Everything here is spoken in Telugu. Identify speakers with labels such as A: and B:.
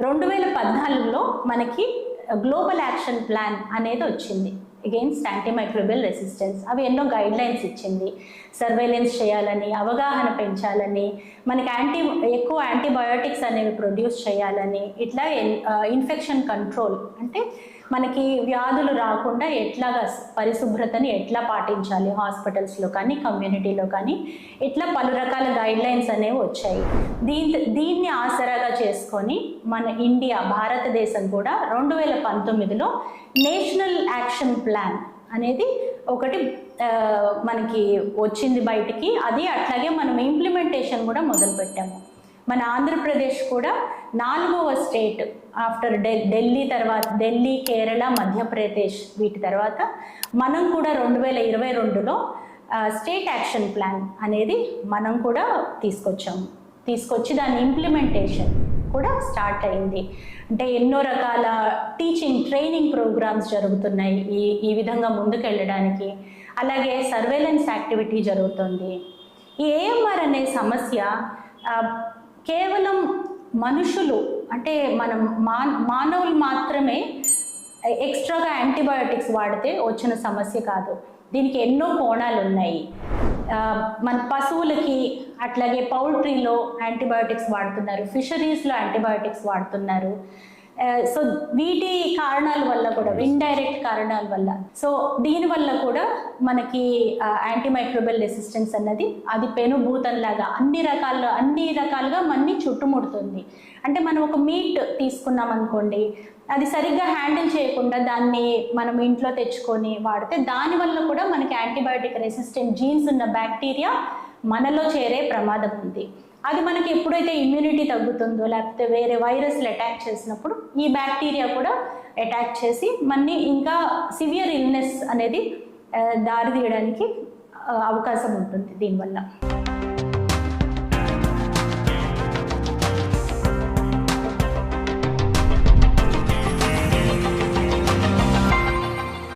A: 2014లో మనకి గ్లోబల్ యాక్షన్ ప్లాన్ అనేది వచ్చింది అగెయిన్స్ట్ యాంటీమైక్రోబియల్ రెసిస్టెన్స్. అవి ఎన్నో గైడ్ లైన్స్ ఇచ్చింది. సర్వేలెన్స్ చేయాలని, అవగాహన పెంచాలని, మనకి ఎక్కువ యాంటీబయోటిక్స్ అనేవి ప్రొడ్యూస్ చేయాలని, ఇట్లా ఇన్ఫెక్షన్ కంట్రోల్ అంటే మనకి వ్యాధులు రాకుండా ఎట్లాగా పరిశుభ్రతని ఎట్లా పాటించాలి హాస్పిటల్స్లో కానీ కమ్యూనిటీలో కానీ, ఇట్లా పలు రకాల గైడ్ లైన్స్ అనేవి వచ్చాయి. దీన్ని ఆసరాగా చేసుకొని మన భారతదేశం కూడా 2019లో నేషనల్ యాక్షన్ ప్లాన్ అనేది ఒకటి మనకి వచ్చింది బయటికి. అది అట్లాగే మనం ఇంప్లిమెంటేషన్ కూడా మొదలుపెట్టాము. మన ఆంధ్రప్రదేశ్ కూడా 4వ స్టేట్ ఆఫ్టర్ ఢిల్లీ, కేరళ, మధ్యప్రదేశ్ వీటి తర్వాత మనం కూడా 2022లో స్టేట్ యాక్షన్ ప్లాన్ అనేది మనం కూడా తీసుకొచ్చి దాని ఇంప్లిమెంటేషన్ కూడా స్టార్ట్ అయింది. అంటే ఎన్నో రకాల ట్రైనింగ్ ప్రోగ్రామ్స్ జరుగుతున్నాయి ఈ విధంగా ముందుకెళ్ళడానికి. అలాగే సర్వేలెన్స్ యాక్టివిటీ జరుగుతుంది. ఈ ఏఎంఆర్ అనే సమస్య కేవలం మనుషులు అంటే మనం మానవులు మాత్రమే ఎక్స్ట్రాగా యాంటీబయోటిక్స్ వాడితే వచ్చిన సమస్య కాదు. దీనికి ఎన్నో కోణాలు ఉన్నాయి. మన పశువులకి, అట్లాగే పౌల్ట్రీలో యాంటీబయోటిక్స్ వాడుతున్నారు, ఫిషరీస్లో యాంటీబయోటిక్స్ వాడుతున్నారు. సో వీటి కారణాల వల్ల కూడా, ఇండైరెక్ట్ కారణాల వల్ల, సో దీనివల్ల కూడా మనకి యాంటీమైక్రోబియల్ రెసిస్టెన్స్ అన్నది అది పెనుభూతంలాగా అన్ని రకాలుగా మనని చుట్టుముడుతుంది. అంటే మనం ఒక మీట్ తీసుకున్నాం అనుకోండి, అది సరిగ్గా హ్యాండిల్ చేయకుండా దాన్ని మనం ఇంట్లో తెచ్చుకొని వాడితే దానివల్ల కూడా మనకి యాంటీబయోటిక్ రెసిస్టెంట్ జీన్స్ ఉన్న బ్యాక్టీరియా మనలో చేరే ప్రమాదం ఉంది. అది మనకి ఎప్పుడైతే ఇమ్యూనిటీ తగ్గుతుందో, లేకపోతే వేరే వైరస్లు అటాక్ చేసినప్పుడు ఈ బ్యాక్టీరియా కూడా అటాక్ చేసి మనని ఇంకా సివియర్ ఇల్నెస్ అనేది దారి తీయడానికి అవకాశం ఉంటుంది దీనివల్ల.